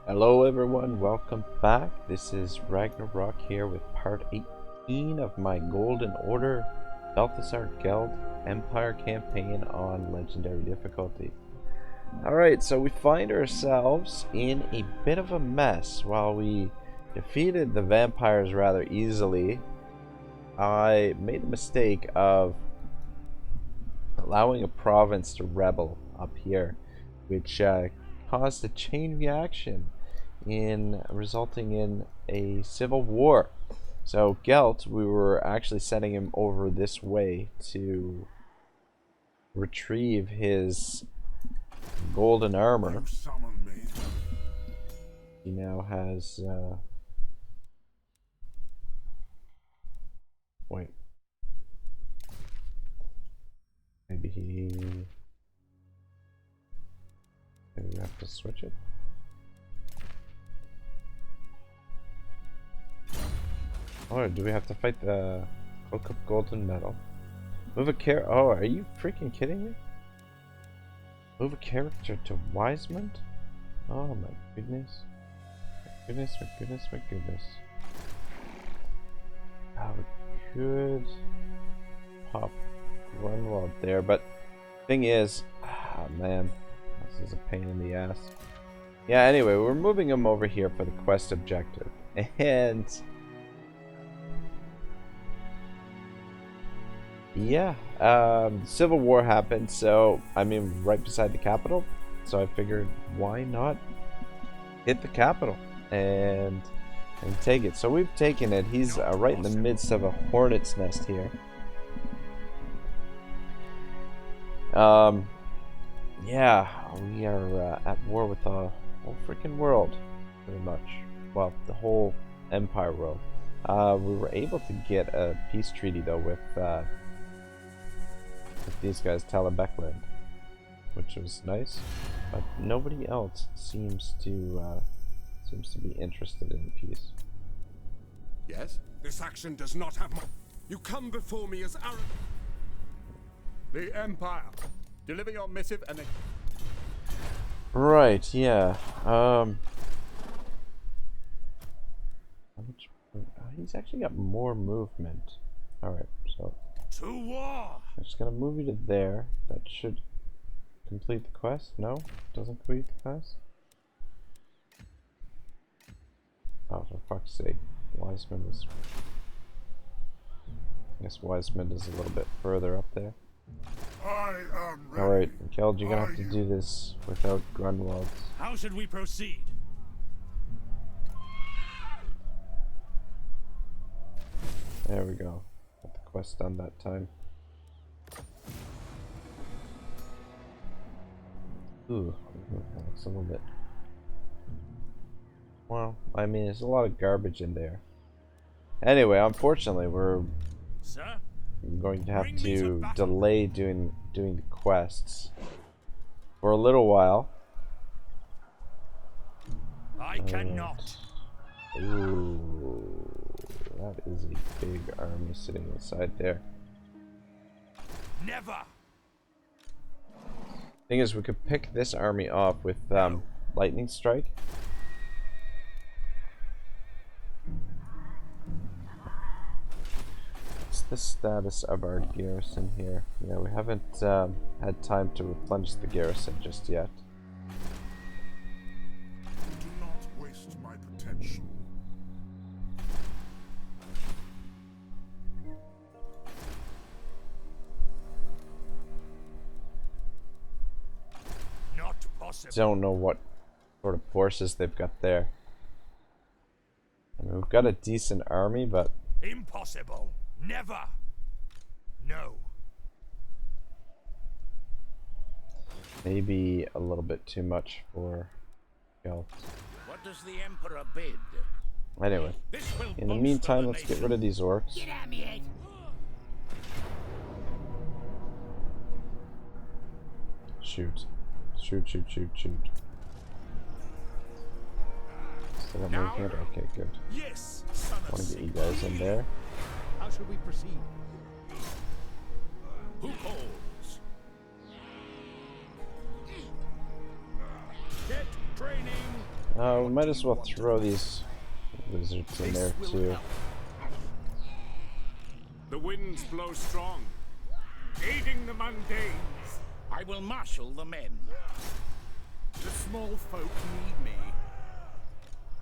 Hello everyone, welcome back. This is Ragnarok here with part 18 of my Golden Order Balthasar Gelt Empire campaign on Legendary difficulty. Alright, so we find ourselves in a bit of a mess. While we defeated the vampires rather easily, I made the mistake of allowing a province to rebel up here, which caused a chain reaction resulting in a civil war. So Gelt, we were actually sending him over this way to retrieve his golden armor. He now has wait. Maybe we have to switch it. Oh, do we have to fight the Cloak of Golden Metal? Move a Oh, are you freaking kidding me? Move a character to Wisemont? Oh my goodness. My goodness, my goodness, my goodness. We could pop Grunwald there, but thing is, man, this is a pain in the ass. Yeah, anyway, we're moving him over here for the quest objective. And yeah, Civil War happened, so I mean right beside the capital, so I figured why not hit the capital and take it. So we've taken it. He's right in the midst of a hornet's nest here. Yeah, we are at war with the whole freaking world, pretty much. Well, the whole Empire world. We were able to get a peace treaty though with these guys, Talabekland, which was nice, but nobody else seems to be interested in peace. Yes? This action does not have my... You come before me as arrogant. The Empire. Deliver your missive and... Right, yeah. He's actually got more movement. Alright, so... To war! I'm just gonna move you to there. That should complete the quest. No? Doesn't complete the quest? Oh, for fuck's sake. Wisemont is... I guess Wisemont is a little bit further up there. Alright, Geld, you're gonna have to do this without Grunwald. How should we proceed? There we go. Got the quest done that time. Ooh, that looks a little bit... Well, I mean, there's a lot of garbage in there. Anyway, unfortunately, we're going to have to delay doing the quests for a little while. I cannot. Ooh, that is a big army sitting inside there. Never. Thing is, we could pick this army off with lightning strike. What's the status of our garrison here? Yeah, we haven't had time to replenish the garrison just yet. Do not waste my potential. Not possible. Don't know what sort of forces they've got there. I mean, we've got a decent army, but Impossible. Never. No. maybe a little bit too much for Gelt. What does the Emperor bid? Anyway, in the meantime, let's get rid of these orcs. Get at me, Ed. Shoot. Shoot, shoot, shoot, shoot. Still got movement? Okay, good. Yes, Want to get you guys in there. How should we proceed? Who calls? Get training. We might as well throw these wizards in there too. The winds blow strong, aiding the mundanes. I will marshal the men. The small folk need me.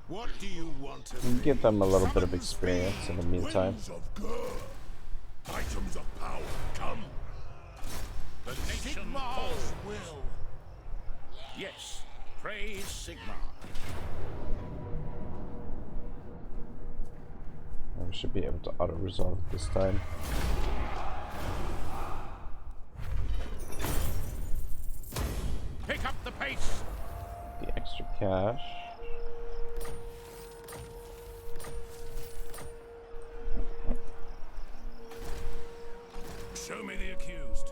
What do you want to We can get them a little bit of experience in the meantime. Winds of Gur. Items of power, come. The nation calls will. Yes, praise Sigmar. We should be able to auto-resolve it this time. Pick up the pace. The extra cash. Show me the accused.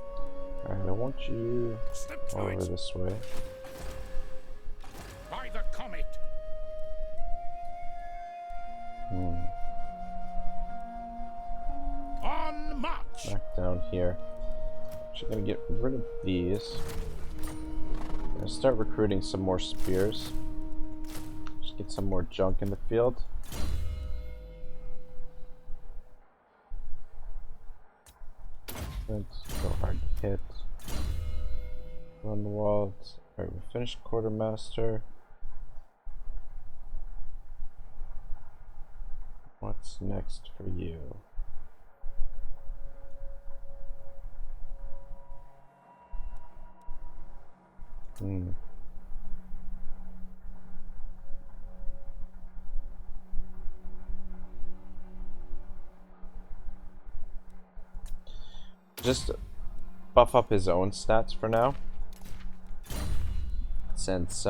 Alright, I want you Step to over it. this way. By the comet. On march. Back down here. Actually gonna get rid of these. Gonna start recruiting some more spears. Just get some more junk in the field. Let's go hard to hit. Run the walls. Alright, we finished quartermaster. What's next for you? Just buff up his own stats for now, since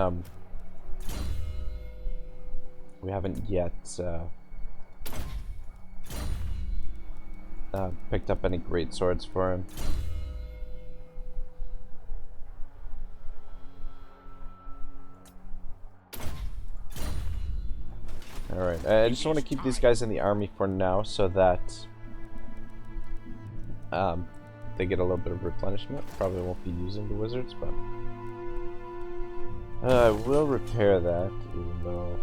we haven't yet picked up any great swords for him. Alright, I just want to keep these guys in the army for now so that they get a little bit of replenishment. Probably won't be using the wizards, but I will repair that, even though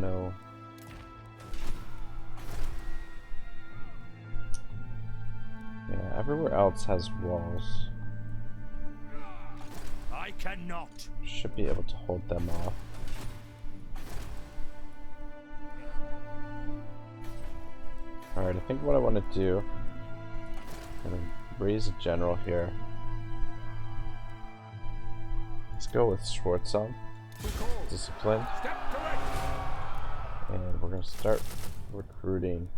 no. Yeah, everywhere else has walls. I cannot. Should be able to hold them off. Alright, I think what I want to do, I'm going to raise a general here. Let's go with Schwarzhelm. Discipline. And we're going to start recruiting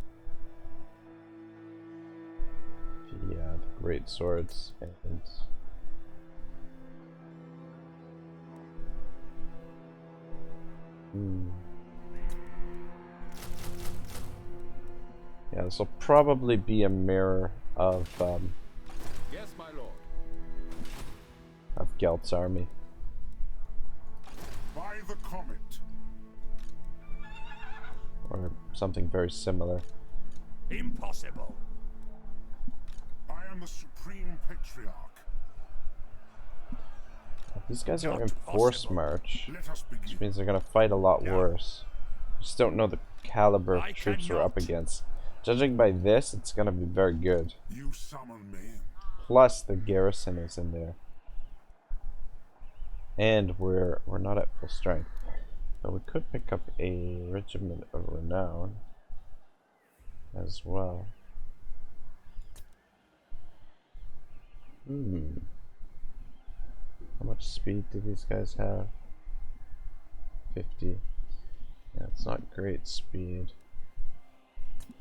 the great swords and yeah, this will probably be a mirror of Yes, my lord. Gelt's army. By the comet. Or something very similar. Impossible. I am the supreme patriarch. These guys are Not in force possible. march, Let us begin. which means they're gonna fight a lot worse. Just don't know the caliber of I troops we're up cannot. against. Judging by this, it's gonna be very good. You summon men. Plus, the garrison is in there, and we're not at full strength. But we could pick up a regiment of renown as well. How much speed do these guys have? 50. Yeah, it's not great speed. I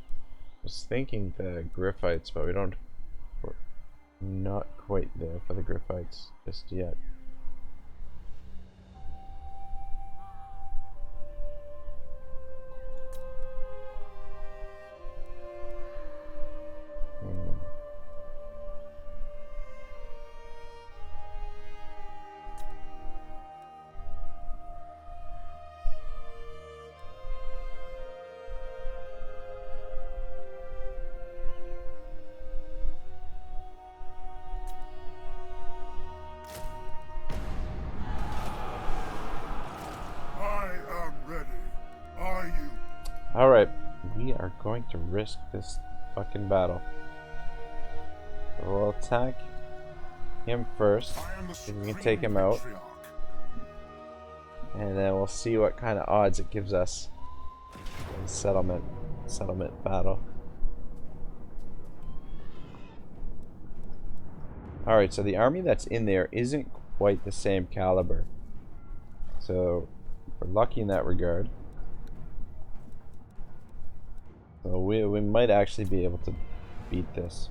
was thinking the Griffites, but we're not quite there for the Griffites just yet. we are going to risk this fucking battle. So we'll attack him first, see if we can take him out, and then we'll see what kind of odds it gives us in the settlement battle. Alright, so the army that's in there isn't quite the same caliber. So we're lucky in that regard. So we might actually be able to beat this.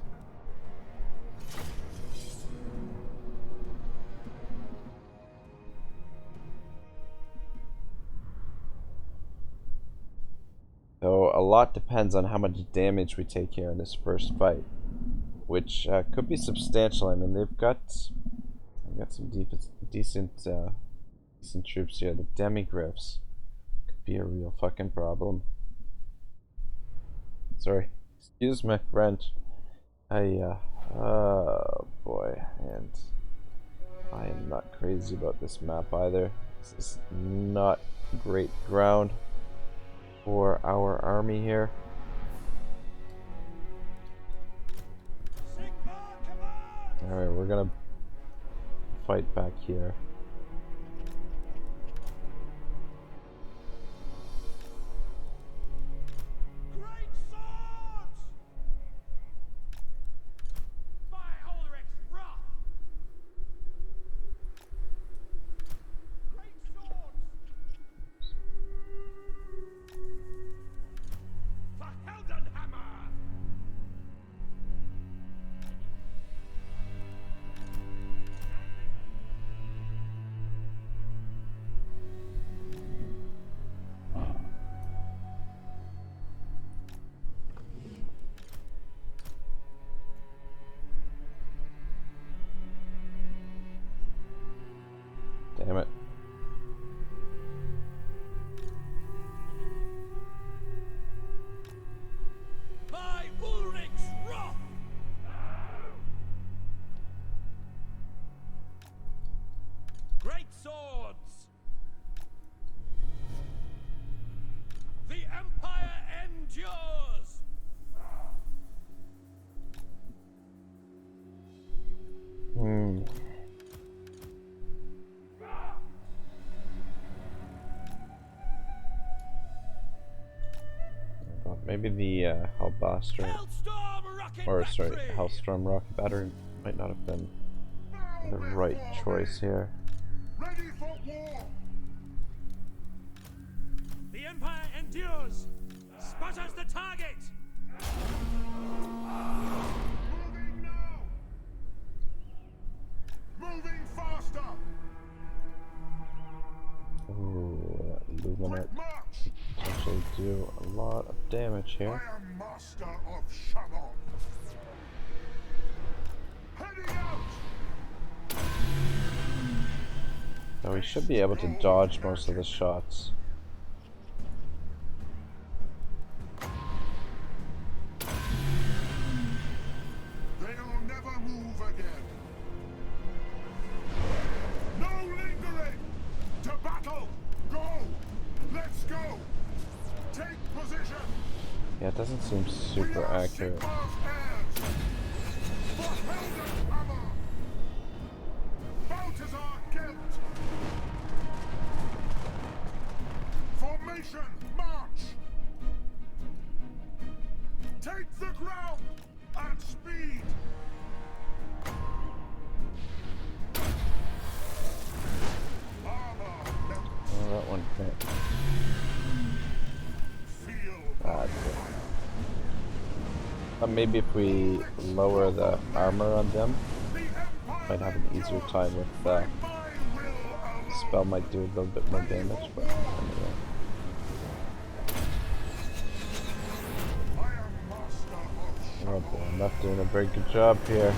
So a lot depends on how much damage we take here in this first fight, which could be substantial. I mean, they've got some decent troops here. The demigriffs could be a real fucking problem. Sorry, excuse my French. Oh boy, and I am not crazy about this map either. This is not great ground for our army here. Alright, we're gonna fight back here. Damn it. By Ulrich's wrath! Great swords! The Empire endures! Maybe the Hellstorm rocket battery might not have been the right choice here. Ready for war! The Empire endures! Sputters the target! Moving now! Moving faster! Ooh, that Luminate March! potentially do a lot of damage here. I am master of Shamon. Heading out! So we should be able to dodge most of the shots. They'll never move again. No lingering! To battle! Go! Let's go! Take position! Yeah, it doesn't seem super accurate. Balthasar Gelt! Formation, march! Take the ground at speed! Armor, Oh, that one can't. feel Ah, but maybe if we lower the armor on them, might have an easier time with spell might do a little bit more damage, but anyway. Oh boy, I'm not doing a very good job here.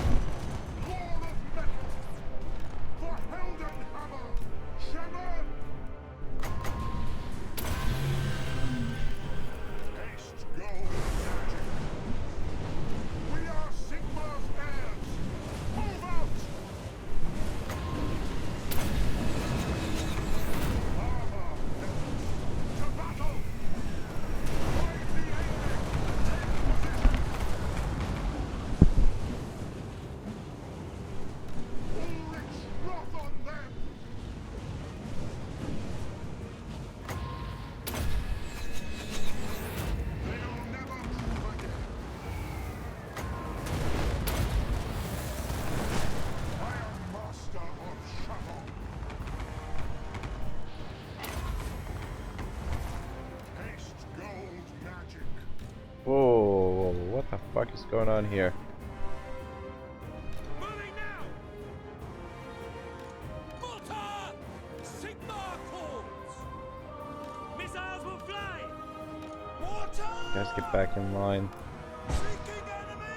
fuck is going on here? Moving now! Mortar! Sigma calls! Missiles will fly! You guys get back in line.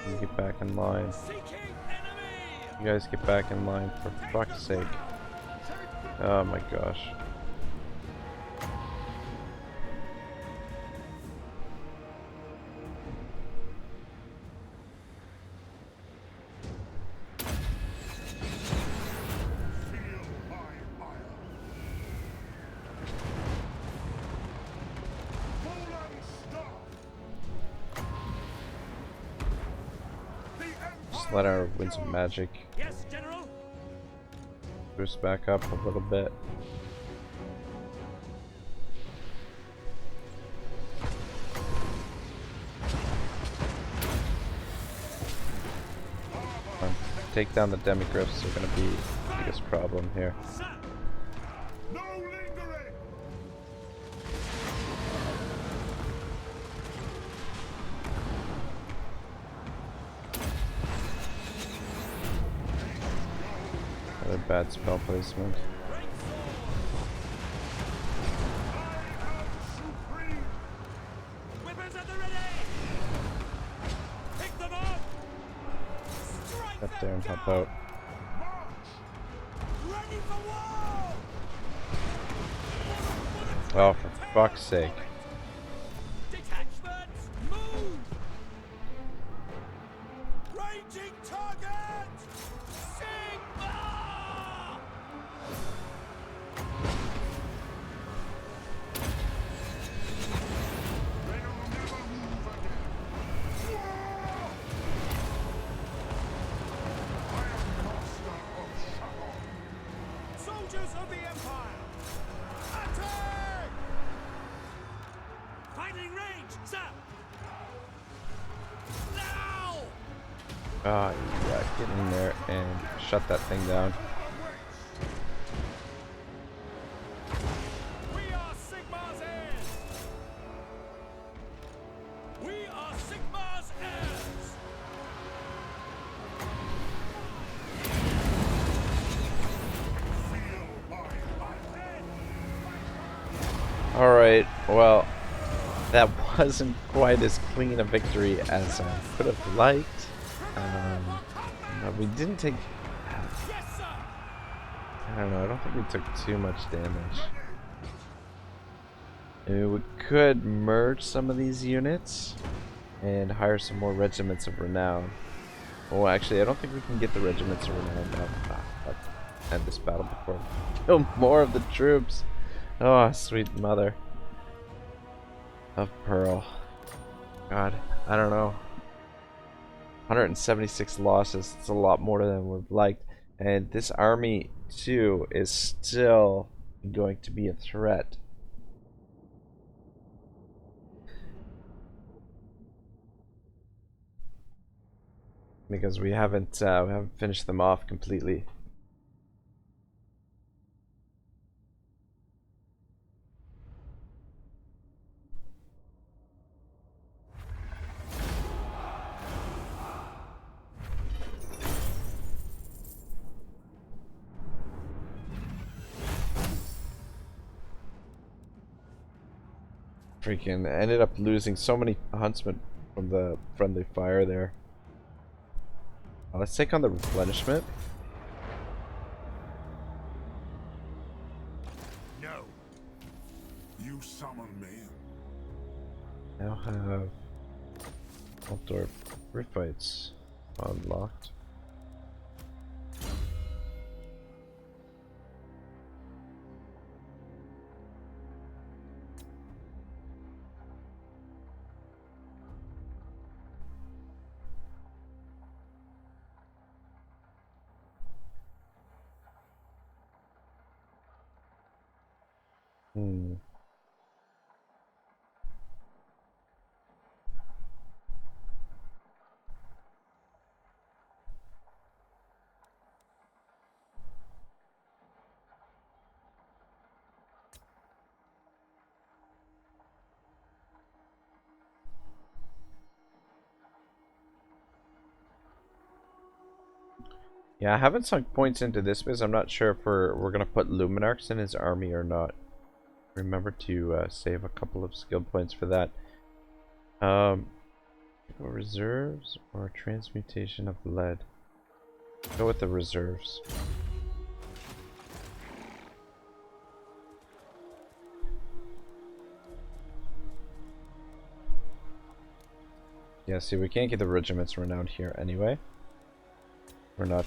You get back in line. Seeking enemy! You guys get back in line, for fuck's sake. Oh my gosh. Just let our winds of magic Yes, General! boost back up a little bit. Take down the demigriffs are going to be the biggest problem here. Sir! No lingering! Another bad spell placement. Great sword! Supreme! Whippers at the ready! Pick them up! Strike Get them there and help down! out. Ready for war! Oh, for fuck's sake. Detachments, move! Ranging target! Sigma! They will never move again! I am master of Shadow! Soldiers of the Empire! Attack! Finding range, sir! Now! Ah, yeah, get in there and shut that thing down. We are Sigma's heirs! We are Sigma's heirs! Alright, well, that wasn't quite as clean a victory as I could have liked. But we didn't take... Yes, sir! I don't know, I don't think we took too much damage. We could merge some of these units and hire some more regiments of renown. Oh, actually, I don't think we can get the regiments of renown now. Let's end this battle before we kill more of the troops. Oh, sweet mother of pearl. God, I don't know. 176 losses. It's a lot more than we'd liked. And this army, too, is still going to be a threat. Because we haven't finished them off completely. Freaking ended up losing so many huntsmen from the friendly fire there. Let's take on the replenishment. No. You summon me. Now have outdoor fights unlocked. Hmm. Yeah, I haven't sunk points into this because I'm not sure if we're gonna put Luminarchs in his army or not. Remember to save a couple of skill points for that. Go reserves or transmutation of lead. Go with the reserves. Yeah, see, we can't get the regiments renowned here anyway. We're not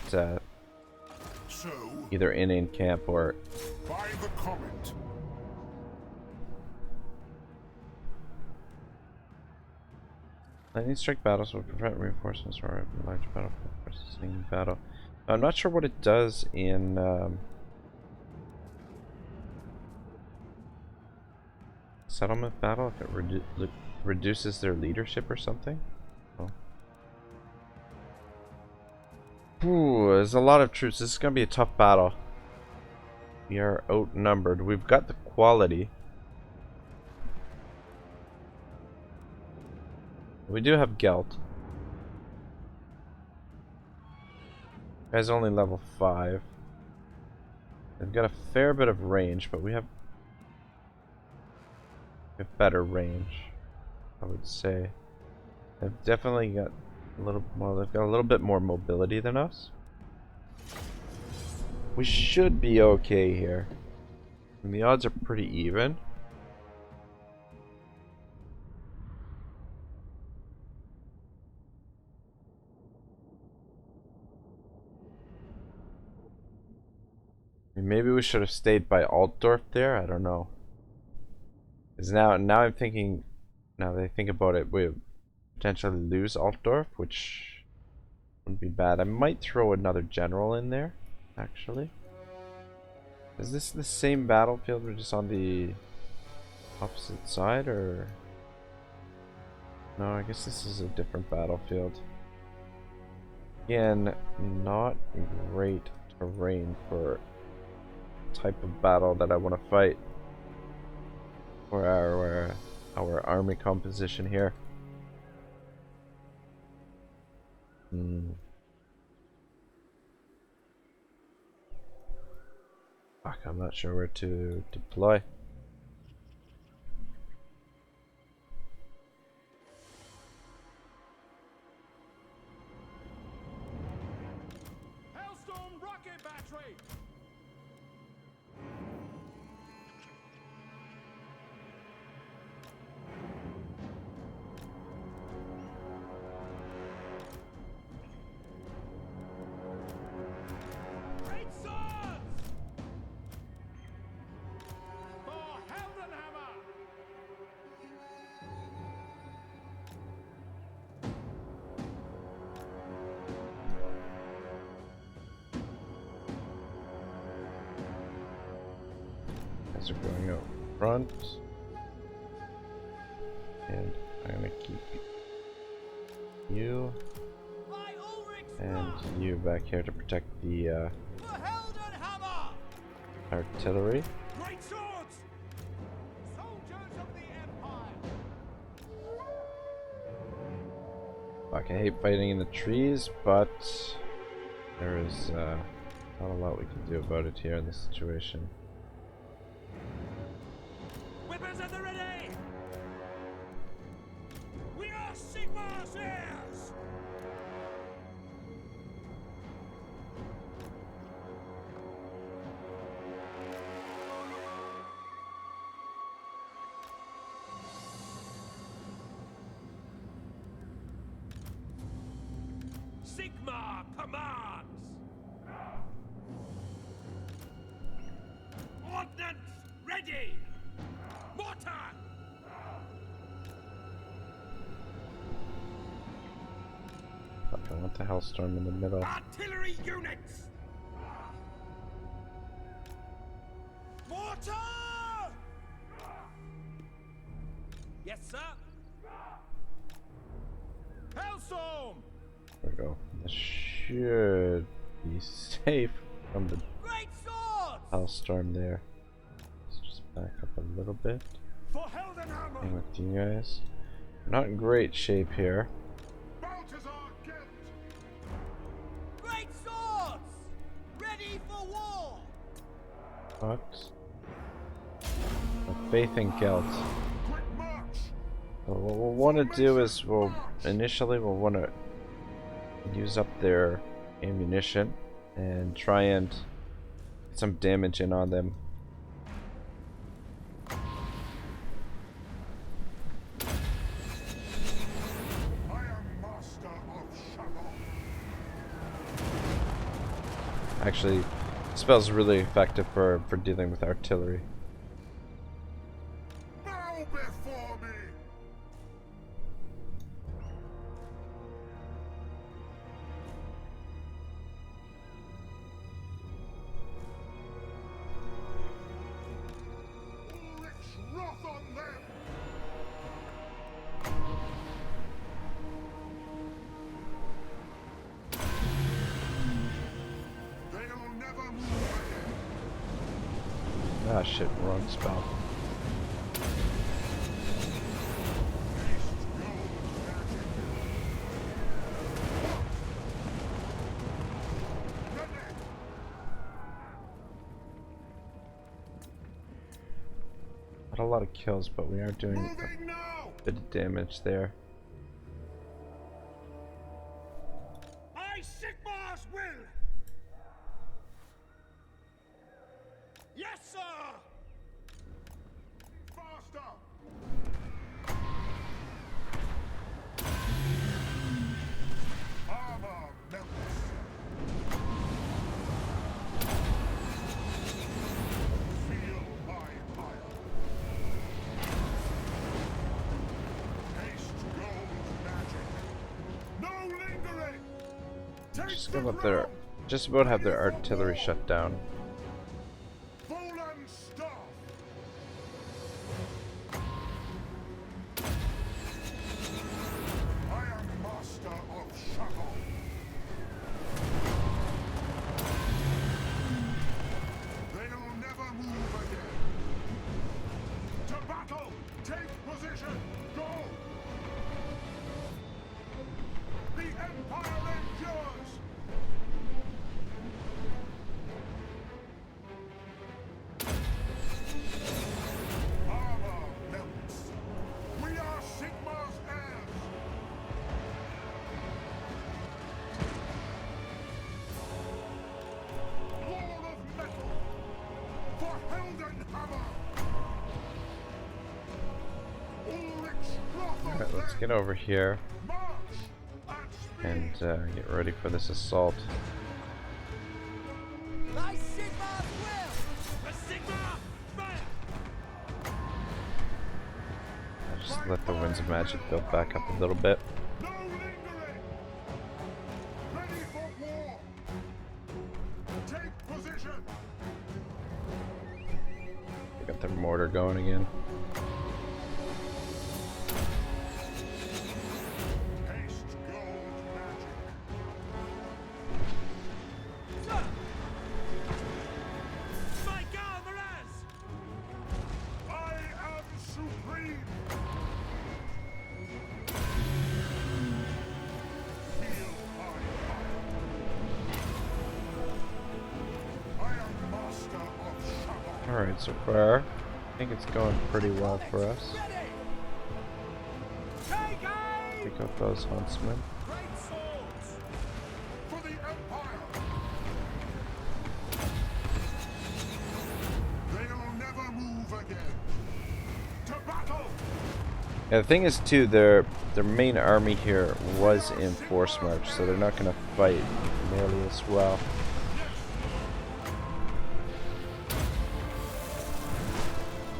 So, either in camp or... by the comet. Lightning strike battles will prevent reinforcements from arriving in large battle processing battle. I'm not sure what it does in settlement battle, if it reduces their leadership or something. Oh. Ooh, there's a lot of troops. This is going to be a tough battle. We are outnumbered. We've got the quality. We do have Gelt. Guy's only level 5. They've got a fair bit of range, but we have better range, I would say. They've definitely got a little more, they've got a little bit more mobility than us. We should be okay here. And the odds are pretty even. Maybe we should have stayed by Altdorf there, I don't know. Because now I'm thinking, now that I think about it, we potentially lose Altdorf, which wouldn't be bad. I might throw another general in there, actually. Is this the same battlefield? We're just on the opposite side, or... No, I guess this is a different battlefield. Again, not great terrain for type of battle that I want to fight for our army composition here. Fuck, I'm not sure where to deploy. Hailstorm rocket battery! Great swords! For Heldenhammer! As we're going out front, and I'm gonna keep you By Ulrich's and blood! you back here to protect the For Heldenhammer! artillery. Great swords! Soldiers of the Empire! Fuck, I hate fighting in the trees, but there is not a lot we can do about it here in this situation. Whippers at the ready! We are Sigmar's heirs! Sigmar commands! Ordnance ready! Mortar! Fuck, I want the Hellstorm in the middle. Artillery units! Mortar! Yes, sir. Hailstorm! There we go. This should be safe from the Great swords! Hellstorm there. Let's just back up a little bit. For Heldenhammer. Hang with you guys. We're not in great shape here. Balthasar Gelt. Great swords! Bucks. Faith in Gelt. Quick march! So what we'll want to do is initially we'll want to use up their ammunition and try and get some damage in on them. I am master of Shadow. Actually, the spell's really effective for dealing with artillery. Bow before me! Ulrich's wrath on them! They'll never move again. Ah shit, wrong spell. Haste gold magic. Ready! Not a lot of kills, but we are doing Moving now! a bit of damage there. By Sigmar's will! Yes, sir! Faster! Armor melts. Feel my fire. Haste gold magic. No lingering. Take Just the about their, ground. just about have their artillery shut down. Fallen staff. I am master of Shadow. They'll never move again. To battle! Take position! Go! The Empire endures! Armor melts. We are Sigmar's heirs. Lord of metal. For Heldenhammer. Ulrich's wrath Alright, of let's them. get over here March at and speed. get ready for this assault. By Sigmar's will! For Sigmar, fire! I'll just let the winds of magic build back up a little bit. No lingering. Ready for war. Take position. They got their mortar going again. Haste gold magic. Sir! By Gal Miraz! I am supreme. Feel my fire. I am master of Shadow. Alright, so far, I think it's going pretty well for us. Ready! Take aim! Pick up those huntsmen. Great swords! For the Empire. They'll never move again. To battle. Yeah, the thing is too, their main army here was in force march, so they're not gonna fight nearly as well.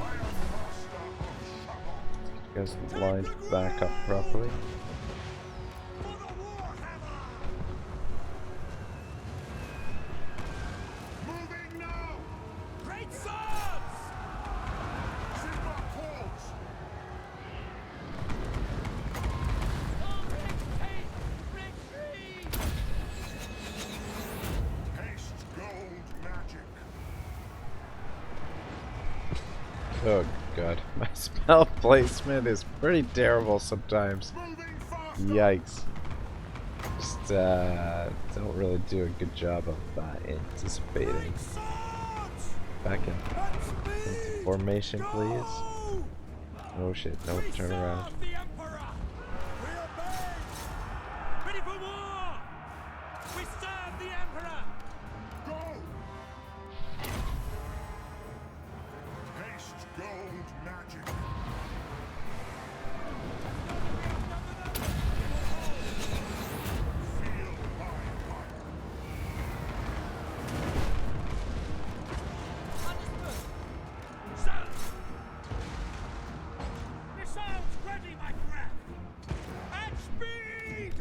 I am master of Shadow. You guys lined back up properly. For the Warhammer. Moving now. Great swords! Sigma calls. Retreat! Haste gold magic. Oh god, my spell placement is pretty terrible sometimes. Moving faster. Yikes. Just don't really do a good job of anticipating. Swords. back into formation, please. Oh shit, no, turn around. The Emperor! We obey! Ready for war! We serve the Emperor! Go! Haste gold magic. Feel my fire. Sir! Missiles ready, my friend! At speed!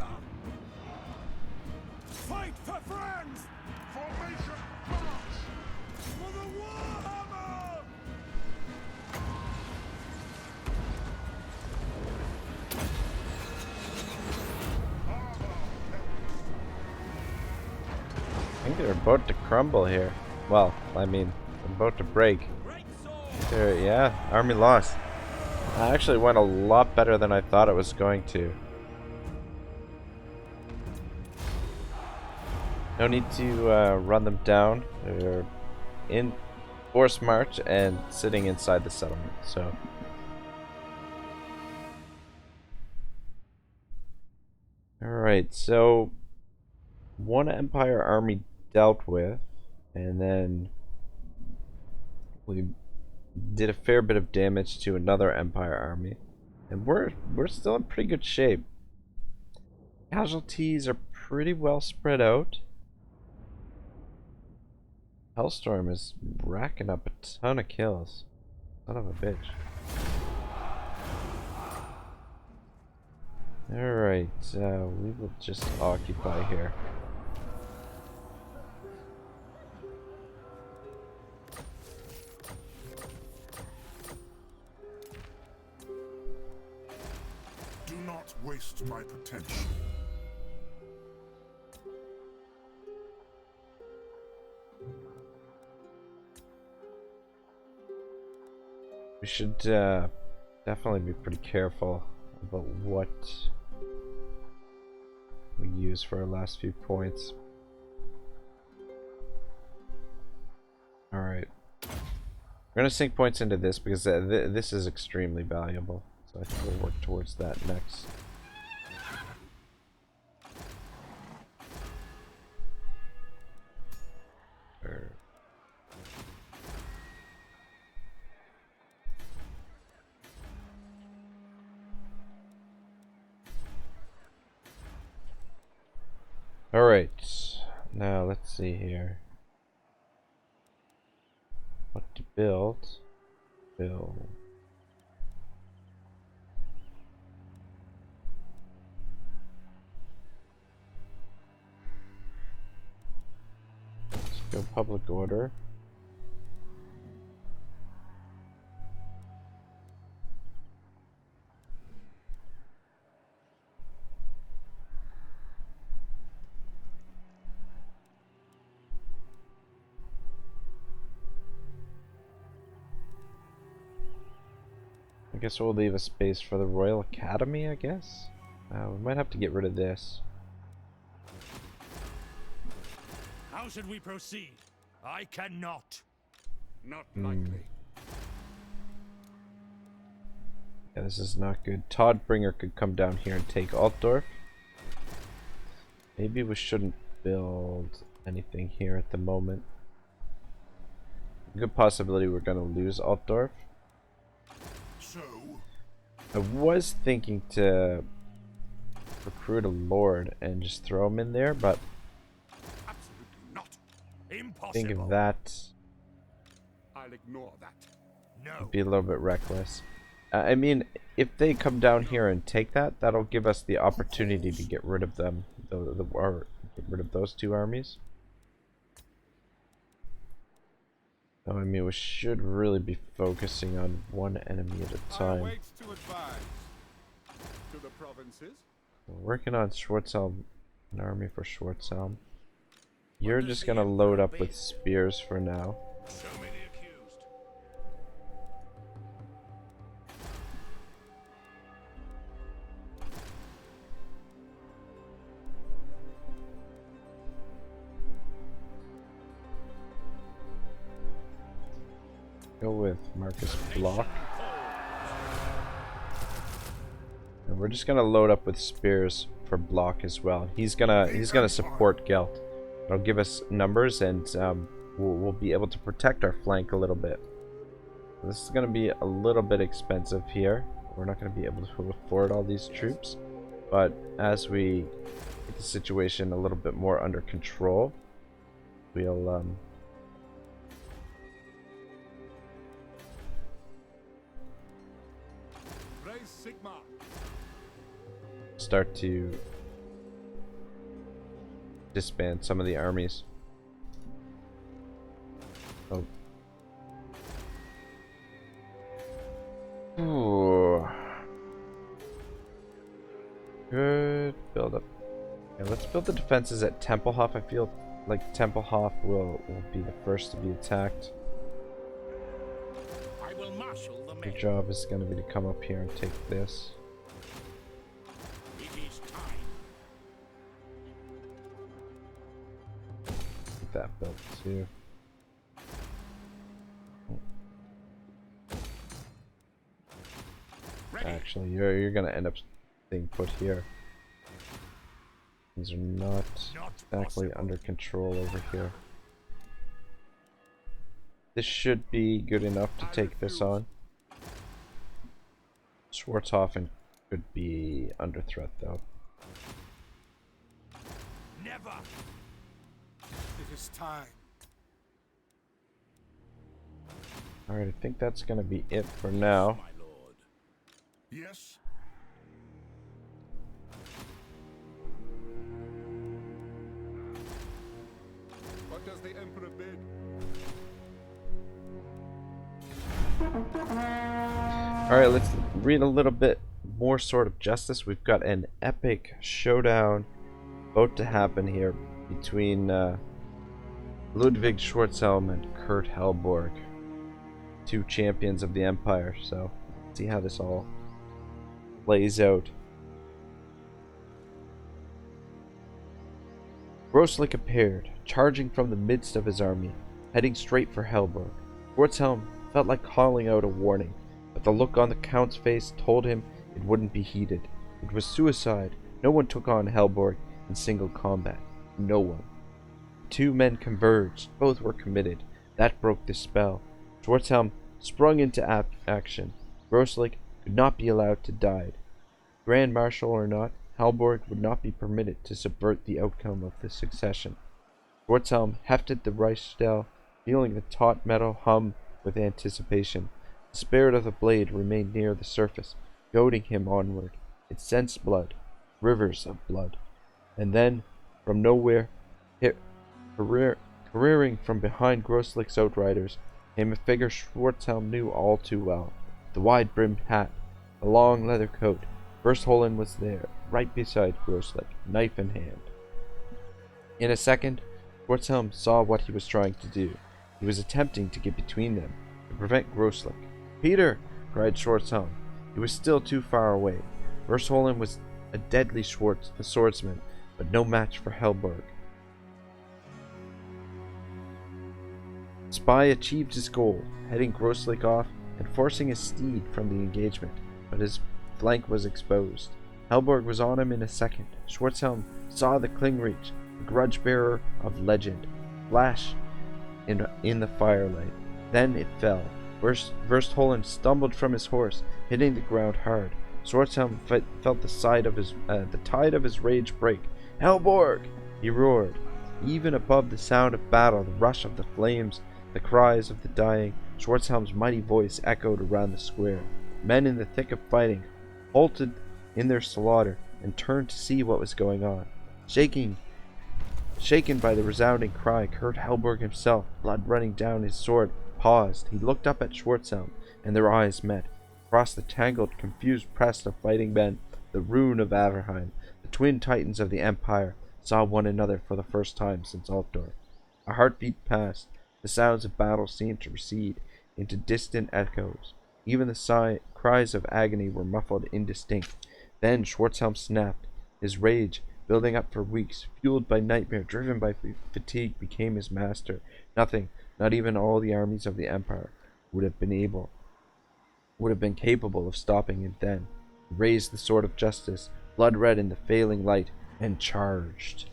Fight for friends! Formation march! For the Warhammer! I think they're about to crumble here. Well, I mean, they're about to break. Great sword! Yeah, army lost. Actually went a lot better than I thought it was going to. No need to run them down. They're in force march and sitting inside the settlement, so. Alright, so one Empire army dealt with, and then we did a fair bit of damage to another Empire army. And we're still in pretty good shape. Casualties are pretty well spread out. Hellstorm is racking up a ton of kills. Son of a bitch. Alright, we will just occupy here. Do not waste my potential. We should definitely be pretty careful about what we use for our last few points. Alright. We're going to sink points into this because this is extremely valuable. So I think we'll work towards that next. Alright, now let's see here. What to build? Build. Let's go public order. I guess we'll leave a space for the Royal Academy, I guess? We might have to get rid of this. How should we proceed? I cannot. Not likely. Yeah, this is not good. Toddbringer could come down here and take Altdorf. Maybe we shouldn't build anything here at the moment. Good possibility we're going to lose Altdorf. So, I was thinking to recruit a lord and just throw him in there, but Absolutely not. I think Impossible. of that I'll ignore that. No. would be a little bit reckless. I mean, if they come down here and take that, that'll give us the opportunity to get rid of them, or get rid of those two armies. So, I mean, we should really be focusing on one enemy at a I time. wait to advise. To the provinces. We're working on Schwarzhelm, an army for Schwarzhelm. You're just gonna load up with spears for now. Show me the accused. Go with Marcus Block. And we're just gonna load up with spears for Block as well. He's gonna support Gelt. It'll give us numbers, and we'll be able to protect our flank a little bit. This is gonna be a little bit expensive here. We're not gonna be able to afford all these troops, but as we get the situation a little bit more under control, we'll start to disband some of the armies. Oh. Ooh. Good build up. Okay, let's build the defenses at Templehof. I feel like Templehof will be the first to be attacked. I will marshal the men. Your job is going to be to come up here and take this. It is time. Get that built too. Actually, you're gonna end up being put here. These are not exactly under control over here. This should be good enough to take this on. Schwarzhofen could be under threat though. Never. It is time. Alright, I think that's gonna be it for now. My lord. Yes. What does the Emperor bid? Alright, let's read a little bit more Sword of Justice. We've got an epic showdown about to happen here between Ludwig Schwarzhelm and Kurt Helborg, two champions of the Empire. So, let's see how this all plays out. Groslik appeared, charging from the midst of his army, heading straight for Helborg. Schwarzhelm felt like calling out a warning, but the look on the Count's face told him it wouldn't be heeded. It was suicide. No one took on Helborg in single combat. No one. The two men converged. Both were committed. That broke the spell. Schwarzhelm sprung into action. Groslik could not be allowed to die. Grand Marshal or not, Helborg would not be permitted to subvert the outcome of the succession. Schwarzhelm hefted the Reichsstell, feeling the taut metal hum with anticipation. The spirit of the blade remained near the surface, goading him onward. It sensed blood, rivers of blood. And then, from nowhere, careering from behind Groslik's outriders, came a figure Schwarzhelm knew all too well. The wide-brimmed hat, the long leather coat. Verstholen was there, right beside Groslik, knife in hand. In a second, Schwarzhelm saw what he was trying to do. He was attempting to get between them, to prevent Groslik. "Peter!" cried Schwarzhelm. He was still too far away. Verstholen was a deadly swordsman, but no match for Helborg. Spy achieved his goal, heading Groslik off and forcing his steed from the engagement, but his flank was exposed. Helborg was on him in a second. Schwarzhelm saw the Klingreach, the grudge-bearer of legend, flash in the firelight. Then it fell. Verstholen stumbled from his horse, hitting the ground hard. Schwarzhelm felt the tide of his rage break. "Helborg!" he roared. Even above the sound of battle, the rush of the flames, the cries of the dying, Schwarzhelm's mighty voice echoed around the square. Men in the thick of fighting halted in their slaughter and turned to see what was going on. Shaken by the resounding cry, Kurt Helborg himself, blood running down his sword, paused. He looked up at Schwarzhelm, and their eyes met. Across the tangled, confused press of fighting men, the Rune of Averheim, the twin titans of the Empire, saw one another for the first time since Altdorf. A heartbeat passed. The sounds of battle seemed to recede into distant echoes. Even the cries of agony were muffled indistinct. Then Schwarzhelm snapped. His rage, building up for weeks, fueled by nightmare, driven by fatigue, became his master. Nothing, not even all the armies of the Empire, would have been capable of stopping it then. He raised the sword of justice, blood red in the failing light, and charged.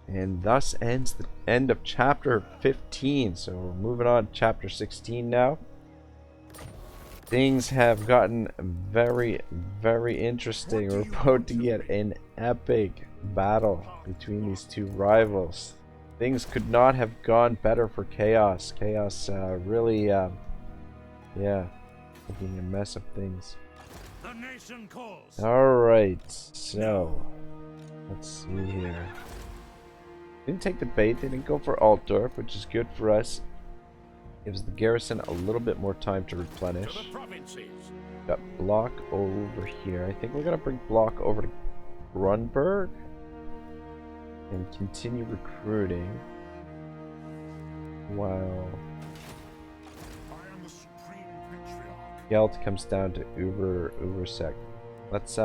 And thus ends the end of chapter 15. So we're moving on to chapter 16 now. Things have gotten very, very interesting. We're about to get an epic battle between these two rivals. Things could not have gone better for Chaos. Chaos really, yeah, making a mess of things. The nation calls. Alright, so let's see here. Didn't take the bait, they didn't go for Altdorf, which is good for us. Gives the garrison a little bit more time to replenish. To the provinces. Got Block over here. I think we're gonna bring Block over to Grunberg and continue recruiting. While I am the supreme patriarch. Gelt comes down to Ubersec. Let's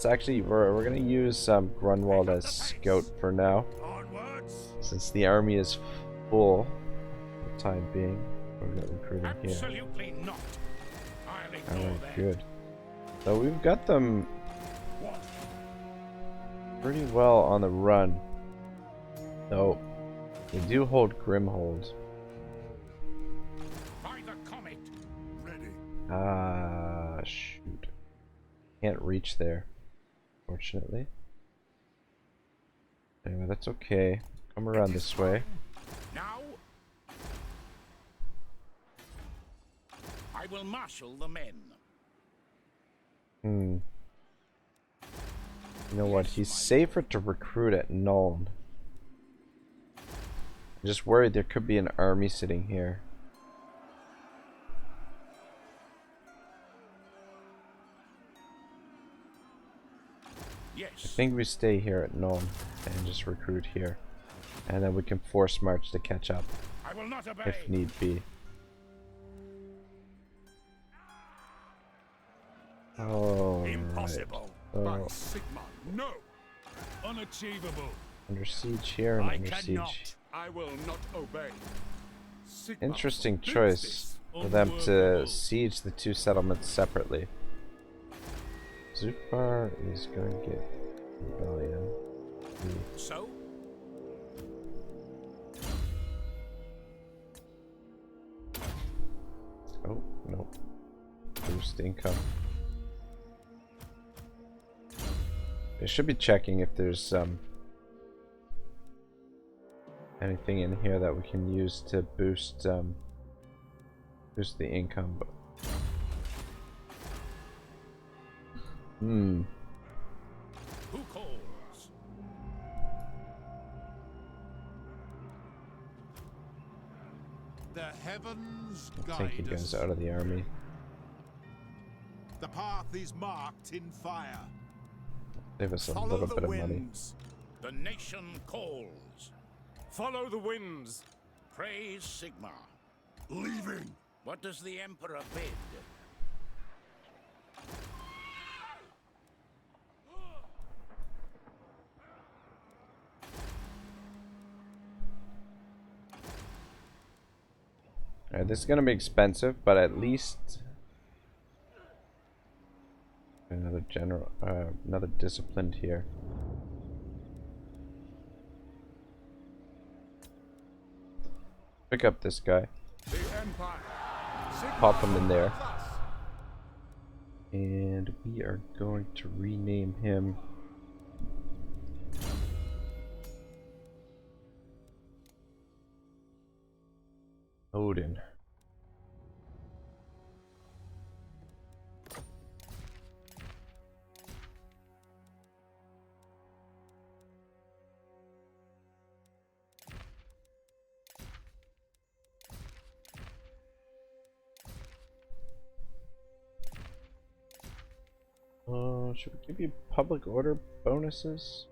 actually we're gonna use Grunwald as scout for now, Onwards. since the army is full for the time being. We're gonna recruiting here. Absolutely not. I'll ignore Alright, that. good. So we've got them What? pretty well on the run. Though we do hold Grimhold. By the comet. Ready. Ah, shoot. Can't reach there, fortunately. Anyway, that's okay. Come around this way. Now I will marshal the men. You know what? He's safer to recruit at Nuln. I'm just worried there could be an army sitting here. I Yes. think we stay here at Nuln and just recruit here. And then we can force march to catch up I will not obey. if need be. Oh, Impossible. right. By Oh, Sigma, no. Unachievable. under siege here and I under siege. cannot. I will not obey. Sigma Interesting forbids choice this. for them to siege the two settlements separately. Zufar is going to get rebellion. So Oh, no. Boost income. They should be checking if there's anything in here that we can use to boost boost the income. But who calls? The heavens I'll take you guide guys us. out of the army. The path is marked in fire. Save us a Follow little the bit of money. winds. The nation calls. Follow the winds. Praise Sigma. Leaving. What does the Emperor bid? Alright, this is gonna be expensive, but at least another general, another disciplined here. Pick up this guy, The Empire. Sigma pop him in there, with us. and we are going to rename him Odin. Should we give you public order bonuses?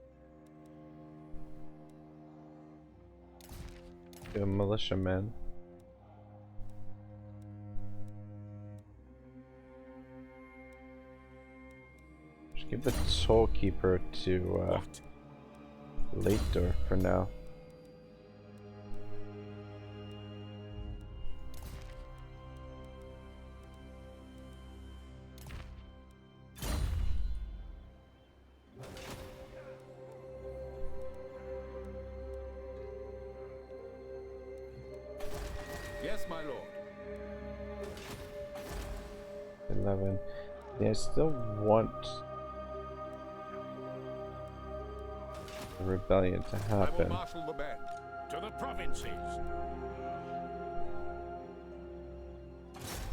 To a militiaman. Just give the toll keeper to What? Leitdorf for now. 11. Yeah, I still want the rebellion to I will happen. marshal the men. To the provinces.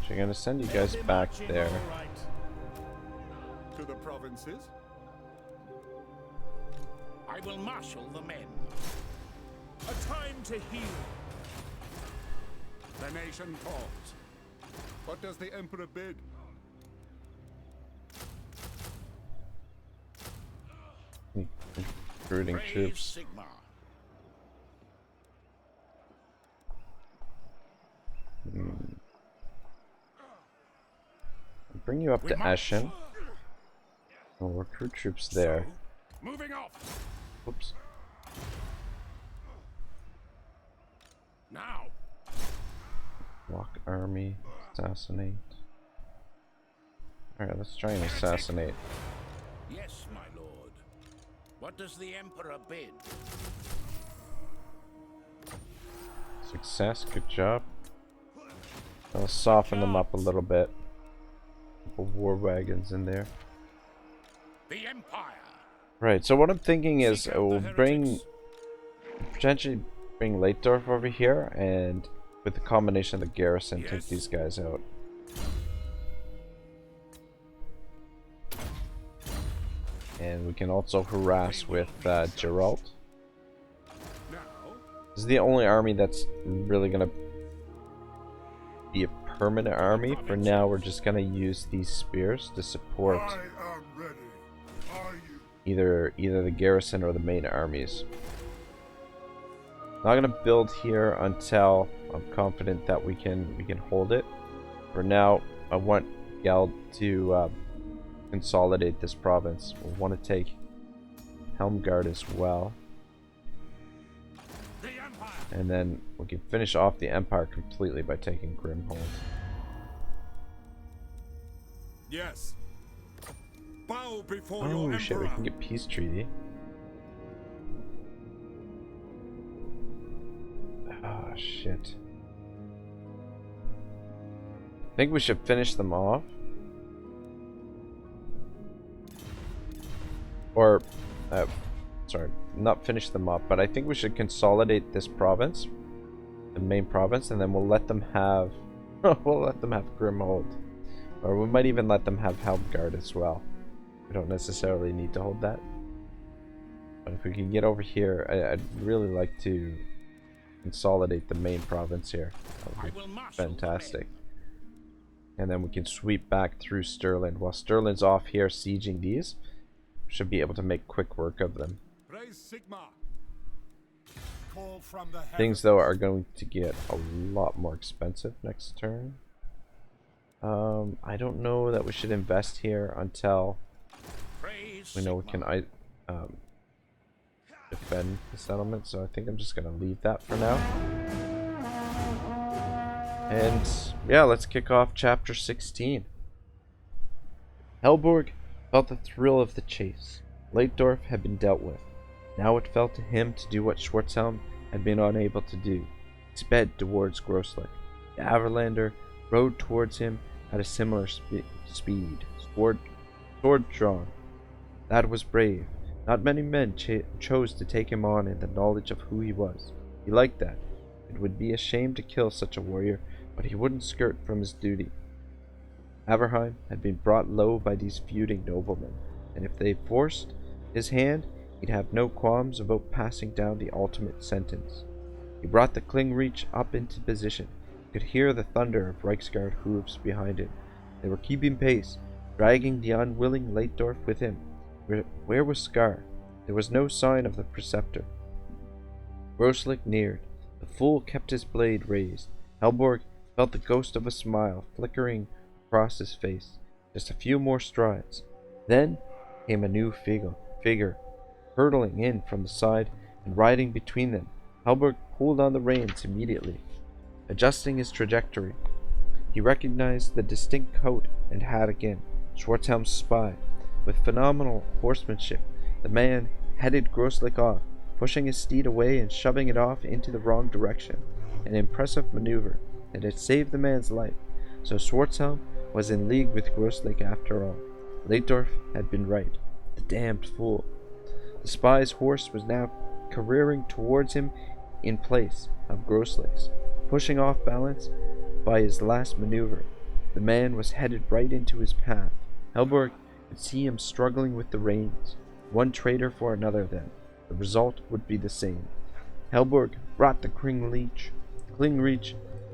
So I'm gonna send you guys back there. All right. To the provinces. I will marshal the men. A time to heal. The nation calls. What does the Emperor bid? Recruiting Praise troops. Sigmar. Bring you up We to march. Eschen. We'll recruit troops there. Moving off. Oops. Now. Walk army. Assassinate. Alright, let's try and assassinate. Yes, my lord. What does the Emperor bid? Success, good job. I'll soften them up a little bit. Couple war wagons in there. The Empire. Right, so what I'm thinking is Seek out we'll the bring heretics. potentially bring Leitdorf over here, and with the combination of the garrison, take Yes. these guys out. And we can also harass with Geralt. Now, This is the only army that's really gonna be a permanent army. For now, we're just gonna use these spears to support I am ready. Are you? either the garrison or the main armies. Not gonna build here until I'm confident that we can hold it. For now, I want Geld to consolidate this province. We'll want to take Helmgard as well, The Empire. and then we can finish off the Empire completely by taking Grimhold. yes. Bow before Oh your shit, we Emperor. can get peace treaty. Ah shit. I think we should finish them off. Or, sorry, not finish them off, but I think we should consolidate this province, the main province, and then we'll let them have, we'll let them have Grimhold. Or we might even let them have Helmgard as well. We don't necessarily need to hold that. But if we can get over here, I'd really like to consolidate the main province here. That I would be will marshal the fantastic. And then we can sweep back through Stirland. While Stirland's off here sieging these, should be able to make quick work of them. Praise Sigmar. Call from the heavens. Things, though, are going to get a lot more expensive next turn. I don't know that we should invest here until Praise we know we Sigmar. can defend the settlement, so I think I'm just going to leave that for now. And yeah, let's kick off chapter 16. Helborg felt the thrill of the chase. Leitdorf had been dealt with. Now it fell to him to do what Schwarzhelm had been unable to do. He sped towards Grosslick. The Averlander rode towards him at a similar speed, sword drawn. That was brave. Not many men chose to take him on in the knowledge of who he was. He liked that. It would be a shame to kill such a warrior, but he wouldn't skirt from his duty. Averheim had been brought low by these feuding noblemen, and if they forced his hand, he'd have no qualms about passing down the ultimate sentence. He brought the Klingreach up into position. He could hear the thunder of Reiksguard hooves behind him. They were keeping pace, dragging the unwilling Leitdorf with him. Where was Scar? There was no sign of the Preceptor. Grosslick neared. The fool kept his blade raised. Helborg felt the ghost of a smile flickering across his face. Just a few more strides. Then came a new figure, hurtling in from the side and riding between them. Helborg pulled on the reins immediately, adjusting his trajectory. He recognized the distinct coat and hat again. Schwarzhelm's spy. With phenomenal horsemanship, the man headed Grosslick off, pushing his steed away and shoving it off into the wrong direction. An impressive maneuver that had saved the man's life, so Schwarzhelm was in league with Grosslake after all. Leitdorf had been right. The damned fool. The spy's horse was now careering towards him in place of Grosslake's. Pushing off balance by his last maneuver, the man was headed right into his path. Helborg could see him struggling with the reins. One traitor for another then. The result would be the same. Helborg brought the Klingreach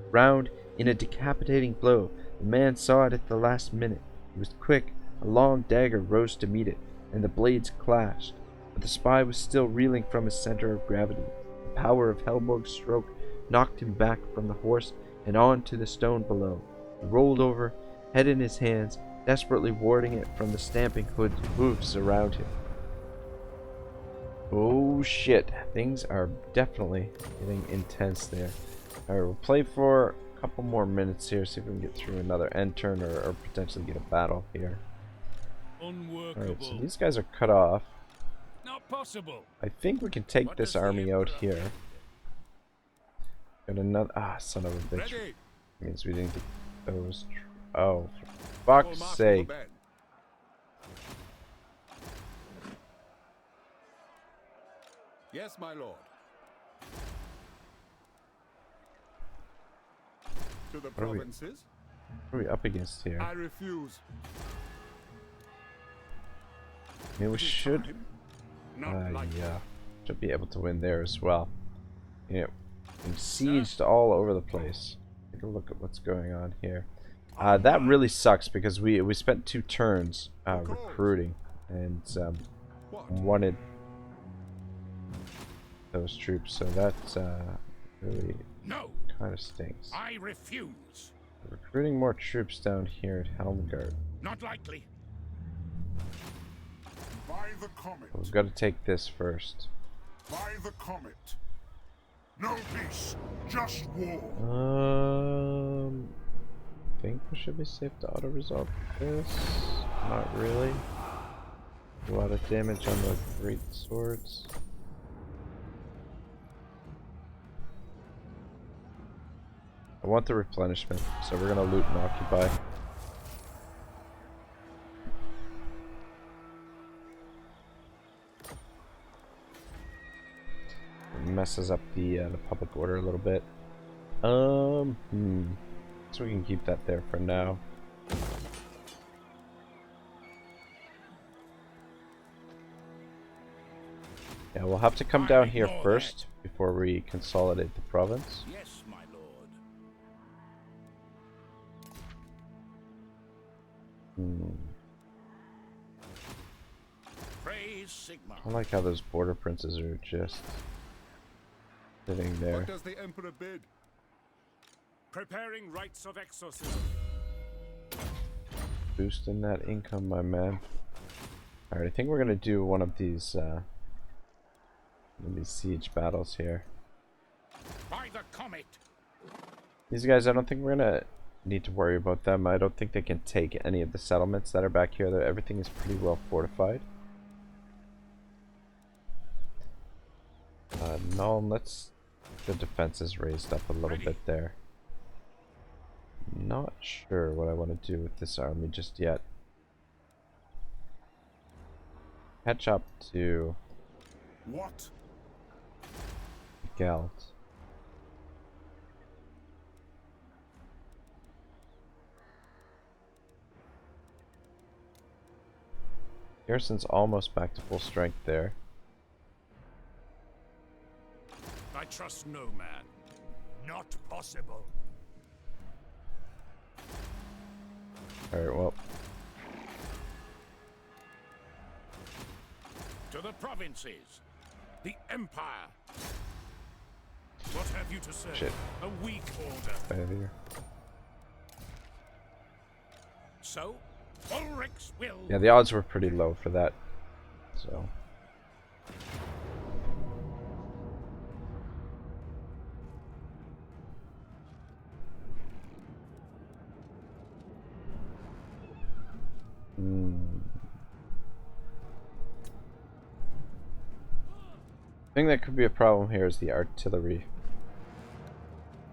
round in a decapitating blow. The man saw it at the last minute. He was quick. A long dagger rose to meet it, and the blades clashed. But the spy was still reeling from his center of gravity. The power of Helborg's stroke knocked him back from the horse and on to the stone below. He rolled over, head in his hands, desperately warding it from the stamping hooves around him. Oh shit, things are definitely getting intense there. Alright, we'll play for a couple more minutes here, see if we can get through another end turn or potentially get a battle here. Alright, so these guys are cut off. Not possible. I think we can take this army out here. Got another. Son of a bitch. Ready. Means we didn't get those. Oh, for fuck's sake. Yes, my lord. To the provinces? What are we up against here? I refuse. I mean, we should. Not like Yeah, should be able to win there as well. You know, I'm sieged all over the place. Take a look at what's going on here. That really sucks because we spent 2 turns recruiting and wanted those troops, so that really kind of stinks. I refuse. Recruiting more troops down here at Helmgard. Not likely. By the comet. We've got to take this first. By the comet. No peace, just war. I think we should be safe to auto-resolve this. Not really. A lot of damage on the great swords. I want the replenishment, so we're gonna loot and occupy. It messes up the public order a little bit. So we can keep that there for now. Yeah, we'll have to come down here first before we consolidate the province. Yes, my lord. Praise Sigma. I like how those border princes are just sitting there. What does the emperor bid? Preparing rites of exorcism. Boosting that income, my man. Alright, I think we're gonna do one of these siege battles here. By the comet. These guys, I don't think we're gonna need to worry about them. I don't think they can take any of the settlements that are back here. Everything is pretty well fortified. No, let's the defenses raised up a little bit there. Not sure what I want to do with this army just yet. Catch up to What? Gelt. Garrison's almost back to full strength there. I trust no man. Not possible. Alright, well. To the provinces. The Empire. What have you to say? Shit. A weak order. Failure. So, Ulrich's will. Yeah, the odds were pretty low for that. So. I think that could be a problem here is the artillery.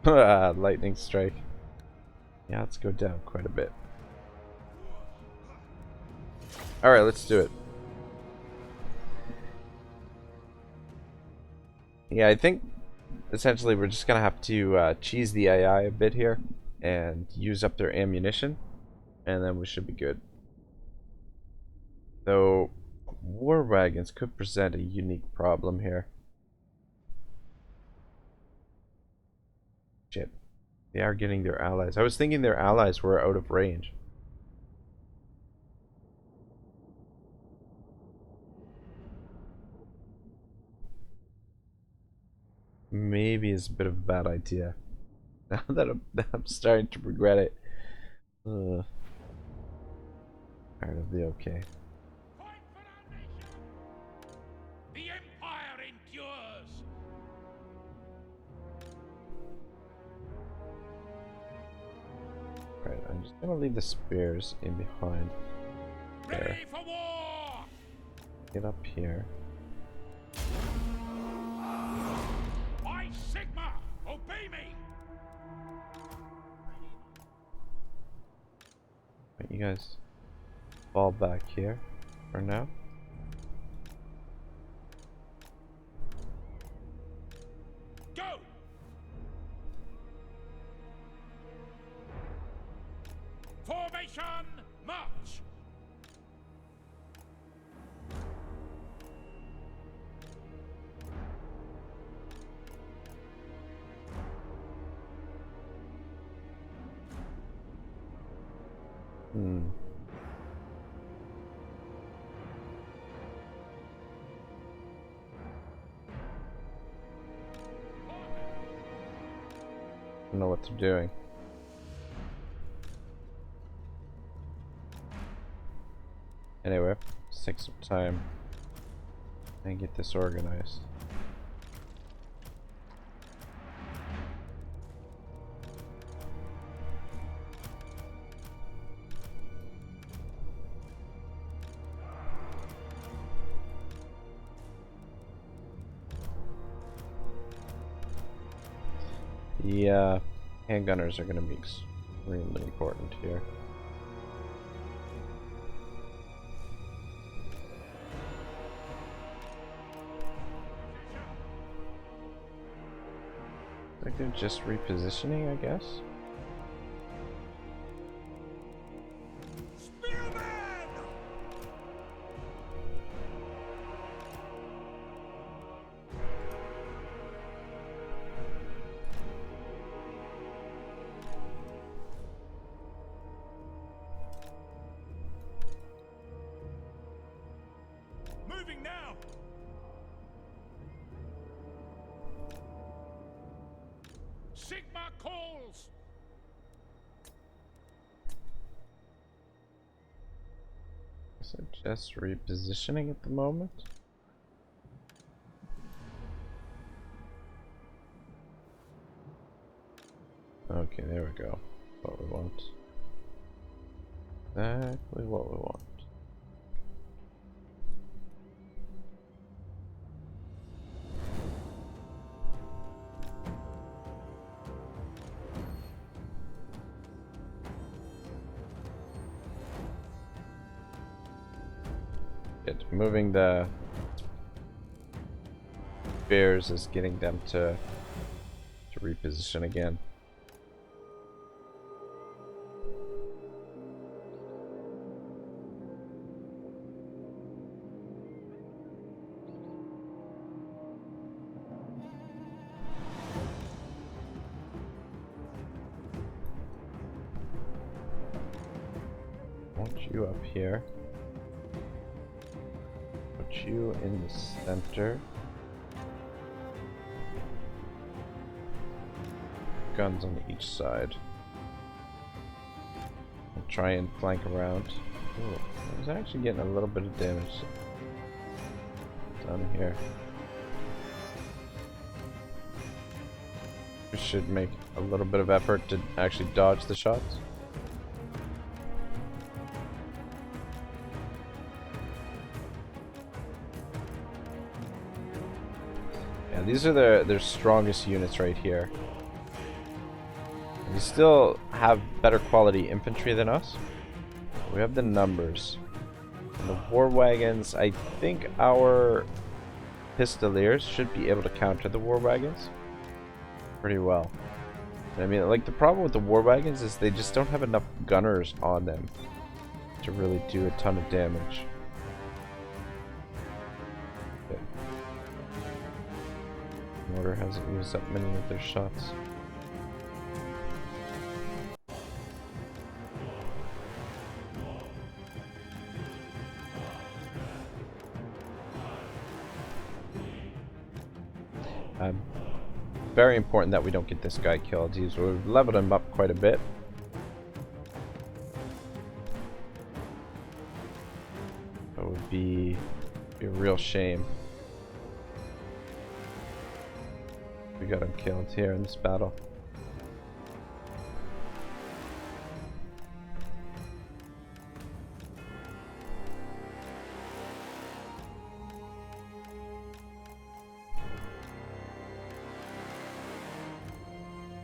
Lightning strike. Yeah, let's go down quite a bit. Alright, let's do it. Yeah, I think essentially we're just gonna have to cheese the AI a bit here and use up their ammunition, and then we should be good. Though war wagons could present a unique problem here. Shit. They are getting their allies. I was thinking their allies were out of range. Maybe it's a bit of a bad idea. Now that I'm starting to regret it. Alright, I'll be okay. Fight for our nation! The Empire endures! Right, I'm just gonna leave the spears in behind. There. Ready for war! Get up here. My Sigma! Obey me! Right, you guys fall back here for now. Go! Formation, march! I don't know what they're doing. Anyway, let's take some time and get this organized. The handgunners are going to be extremely important here. Like they're just repositioning, I guess. Spearman! Moving now! Sigma calls! Is it just repositioning at the moment? Okay, there we go. What we want. Exactly what we want. Moving the bears is getting them to reposition again. Want you up here. You in the center. Guns on each side. I'll try and flank around. Ooh, I was actually getting a little bit of damage down here. We should make a little bit of effort to actually dodge the shots. These are their strongest units right here. We still have better quality infantry than us. We have the numbers. And the war wagons, I think our pistoliers should be able to counter the war wagons pretty well. I mean, like, the problem with the war wagons is they just don't have enough gunners on them to really do a ton of damage. Okay. Mortar hasn't used up many of their shots. Very important that we don't get this guy killed. We've leveled him up quite a bit. That would be a real shame. We got him killed here in this battle.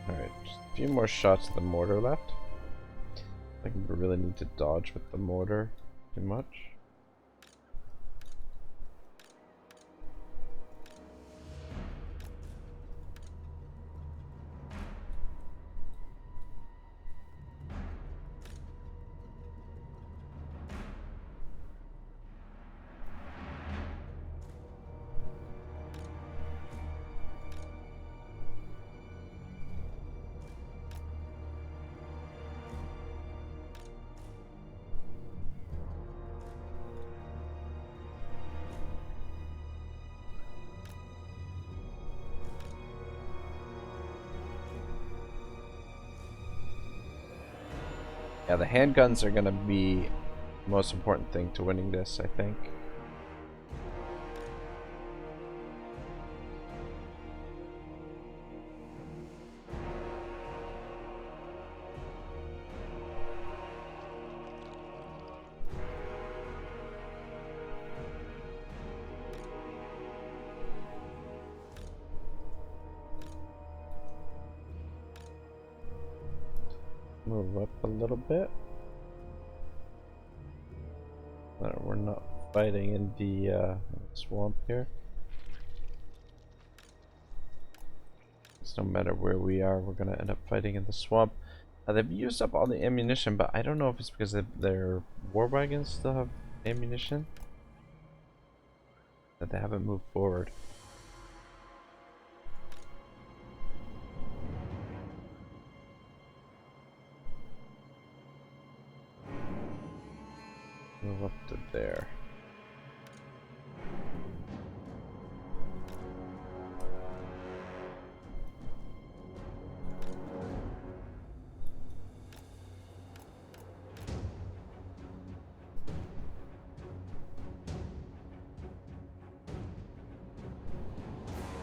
Alright, just a few more shots of the mortar left. I think we really need to dodge with the mortar too much. Yeah, the handguns are gonna be the most important thing to winning this, I think. Move up a little bit. We're not fighting in the swamp here. It's no matter where we are, we're gonna end up fighting in the swamp. They've used up all the ammunition, but I don't know if it's because their war wagons still have ammunition that they haven't moved forward. Move up to there.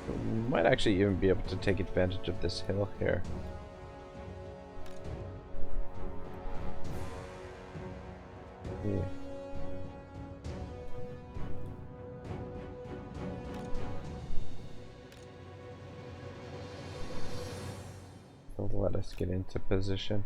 We might actually even be able to take advantage of this hill here. Yeah. They'll let us get into position.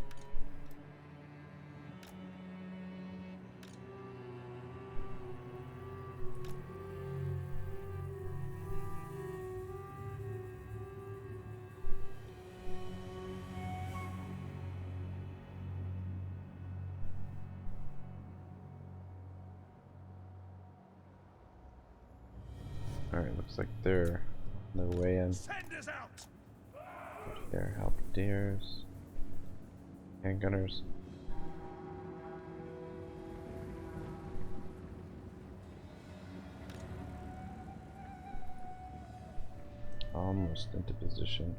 Alright, looks like they're on their way in. Send us out! They're halberdiers, handgunners. Almost into position.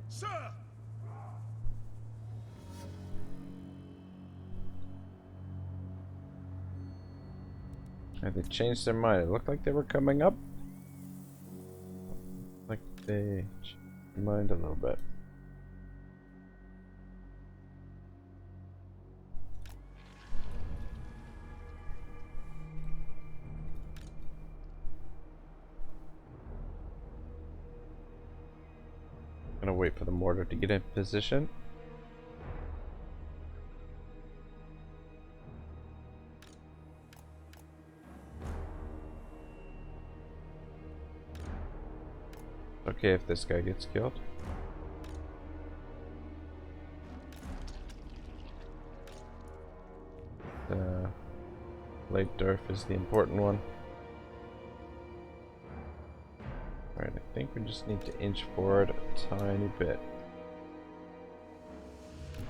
Sir! They changed their mind. It looked like they were coming up. Like they changed their mind a little bit. Gonna wait for the mortar to get in position. okay if this guy gets killed. Late Durf is the important one. Alright, I think we just need to inch forward a tiny bit.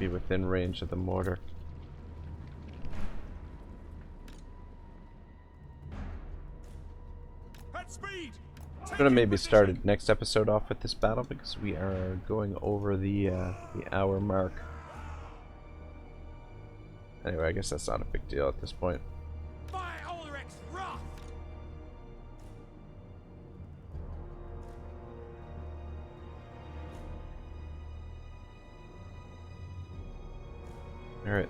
Be within range of the mortar. At speed! I'm gonna maybe start next episode off with this battle because we are going over the hour mark. Anyway, I guess that's not a big deal at this point. By Ulrich's wrath! Alright,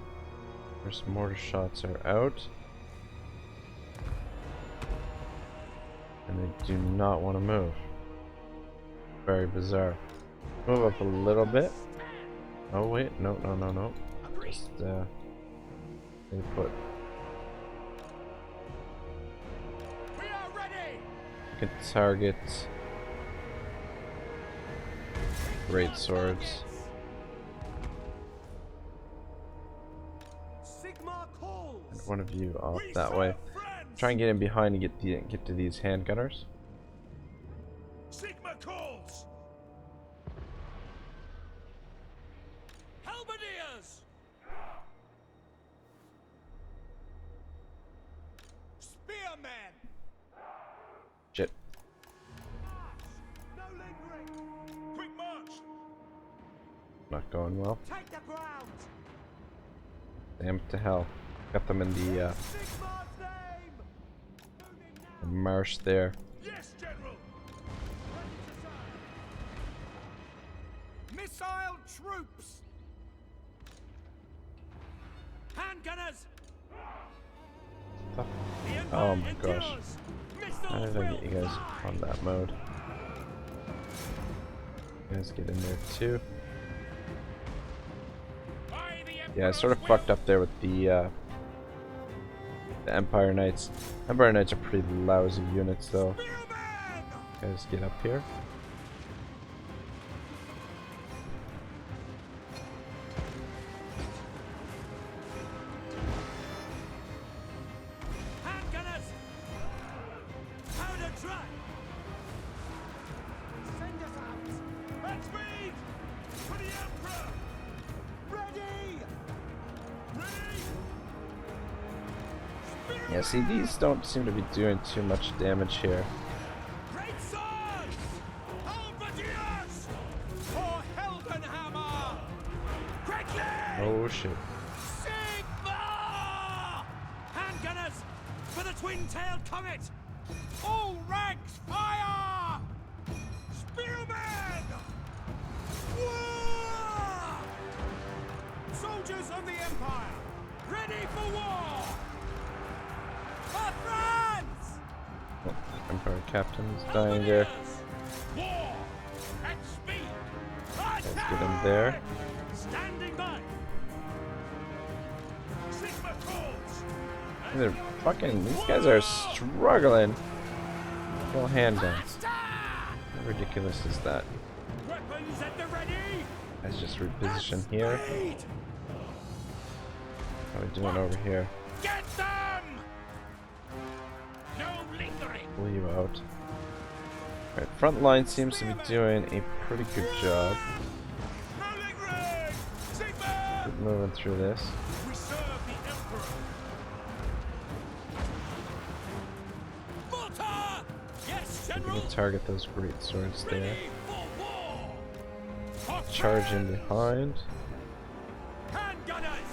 first mortar shots are out. And they do not want to move. Very bizarre. Move up a little bit. Oh wait, no. Just stay put. We are ready! You can target great swords. Sigmar calls! And one of you off that way. Try and get in behind and get to these handgunners. Sigmar calls! Halberdiers! Spearmen! Shit. No lingering! Quick march! Not going well. Take the ground! Damn to hell. Got them in the Sigmar's name! Moving now! marsh there. Yes, General! Missile troops! Handgunners! The The Empire Oh my gosh. endures. How Missiles did I will get you guys fly. on that mode? You guys get in there too. By the Yeah, I sort of Emperor's fucked up there with the Empire Knights. Empire Knights are pretty lousy units though. will. Spearmen! Guys, get up here. Handgunners! Powder dry! Send us out! At speed! For the Emperor! Ready! Ready! Spearmen! Yeah, see, these don't seem to be doing too much damage here. Great swords! Halberdiers! For Heldenhammer! Quickly! Oh shit. Sigmar! Handgunners! For the twin-tailed comet! All ranks fire! Spearmen! War! Soldiers of the Empire! Ready for war! For France! Oh, Empire Captain is dying there. War! At speed! Let's get him there. Standing by! Sigma calls! They're fucking. These guys are struggling. Full handguns. How ridiculous is that? Weapons at the ready! Guys, just reposition here. Speed! How are we doing over here? Get them! No lingering! Pull you out. Alright, front line seems to be doing a pretty good job. No lingering! Sigma! Keep moving through this. We serve the Emperor! Mortar! Yes, We General! can target those great swords there. Ready for war! For Charge in France! behind. Handgunners!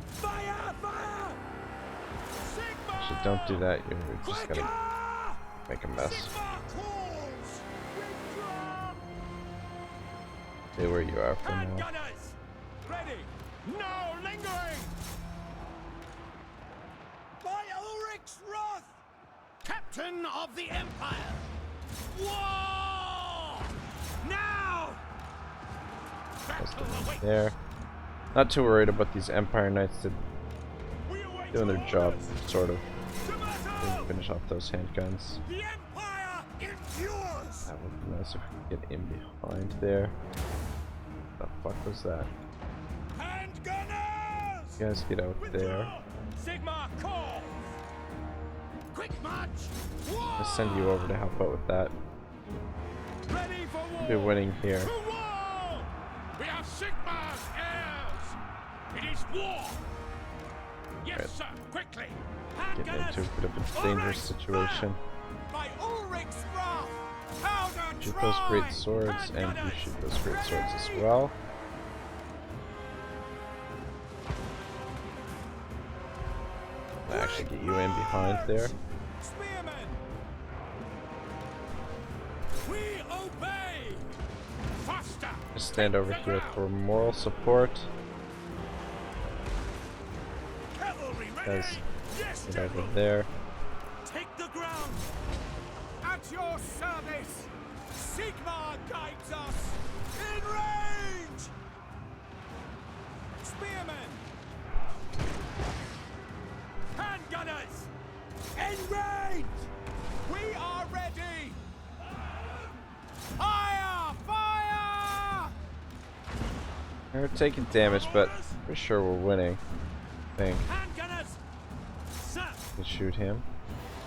Fire! Fire! Sigma! Actually, don't do that. You're just gonna Quicker! make a mess. Sigma calls! Withdraw! Stay where you are for now. Handgunners! Ready! No lingering! By Ulrich's wrath! Captain of the Empire! War! Now! Just Battle awaits! there. Not too worried about these Empire Knights We await doing their job, orders! sort of. To battle! Finish off those handguns. The Empire endures! That would be nice if we could get in behind there. What the fuck was that? Handgunners! You guys get out there. Sigma calls! Quick march! I'll send you over to help out with that. Ready for war! We'll be winning here. To war! We are Sigma's heirs! It is war! Yes, Right. sir, quickly! Getting into a bit of a dangerous situation. By Ulrich's wrath! Powder Shoot those dry! great swords, and you shoot those great swords as well. I'll actually get you in behind there. Spearmen! We obey! Faster! Just stand over here for moral support. Cavalry ready! Guys, Yes, get over General! there. Take the ground! At your service! Sigmar guides us! In range! Spearmen! Handgunners! In range! We are ready! Fire! Fire! We're taking damage, but pretty sure we're winning. I think. Handgunners! Sir! We shoot him.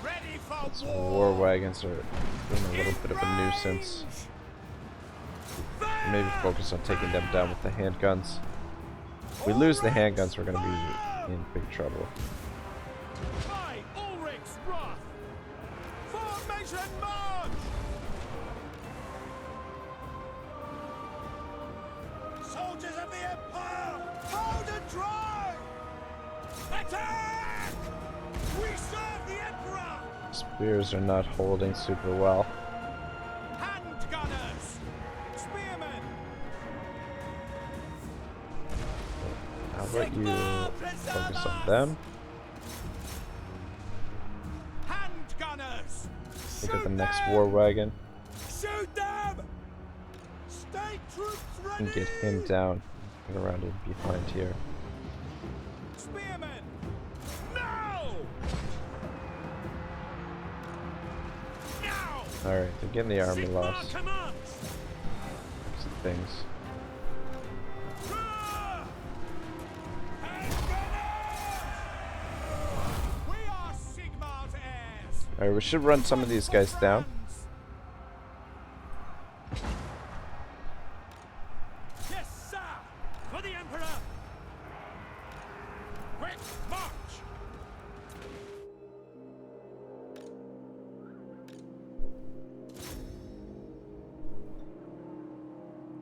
Ready for Those war! war wagons are doing a little bit of a nuisance. Maybe focus on taking them down with the handguns. If we lose the handguns, we're going to be in big trouble. By Ulrich's wrath! Formation march! Soldiers of the Empire! Hold and drive! Attack! We serve the Emperor! Spears are not holding super well. Handgunners! Spearmen! How about you focus on them? Handgunners! Look at the next war wagon Shoot them! State troops ready! and get him down and around in behind here. Spearmen! Now! Now! Alright, they're getting the army Sigmar lost. commands! Some things. Rah! Handgunners! We are Sigmar's heirs! Alright, we should run some of these guys down. Yes, sir! For the Emperor! Quick march!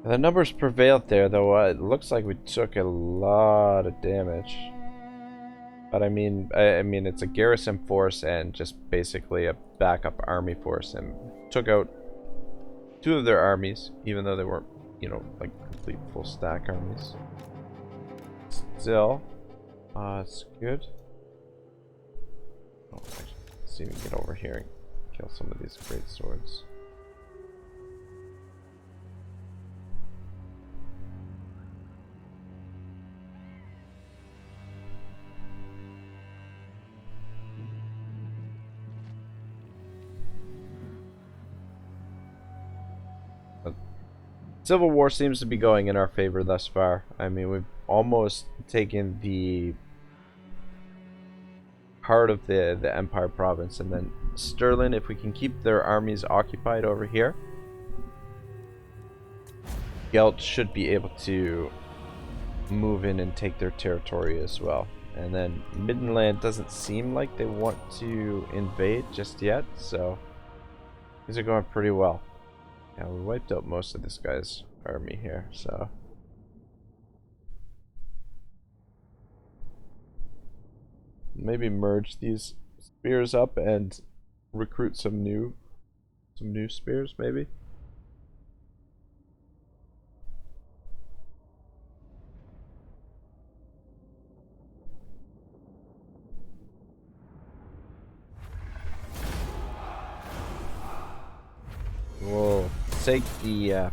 The numbers prevailed there, though. It looks like we took a lot of damage. But I mean, it's a garrison force and just basically a backup army force, and took out 2 of their armies, even though they weren't, you know, like complete full stack armies. Still, it's good. Oh, actually, let's see if we can get over here and kill some of these great swords. Civil War seems to be going in our favor thus far. I mean, we've almost taken the heart of the Empire province, and then Stirling, if we can keep their armies occupied over here, Gelt should be able to move in and take their territory as well. And then Middenland doesn't seem like they want to invade just yet, so these are going pretty well. Yeah, we wiped out most of this guy's army here, so maybe merge these spears up and recruit some new spears, maybe. We'll take the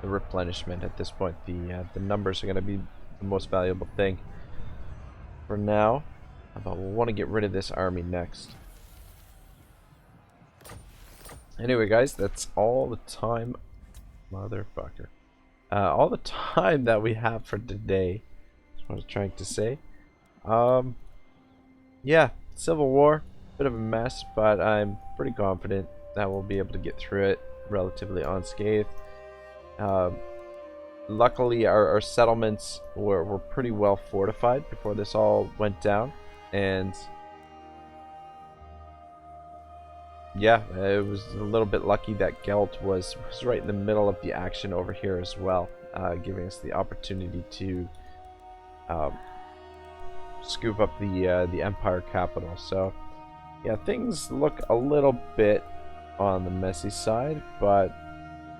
replenishment at this point. The numbers are going to be the most valuable thing for now, but we'll want to get rid of this army next. Anyway, guys, that's all the time, motherfucker. All the time that we have for today. That's what I was trying to say. Yeah, Civil War, bit of a mess, but I'm pretty confident that we'll be able to get through it relatively unscathed. Luckily, our settlements were pretty well fortified before this all went down, and yeah, it was a little bit lucky that Gelt was right in the middle of the action over here as well, giving us the opportunity to scoop up the Empire capital. So yeah, things look a little bit on the messy side, but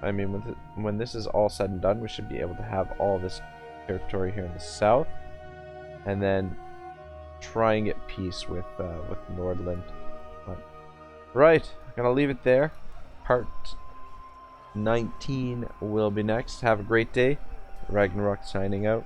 I mean, when this is all said and done, we should be able to have all this territory here in the south, and then try and get peace with Nordland. But, right, I'm gonna leave it there. Part 19 will be next. Have a great day. Ragnarok signing out.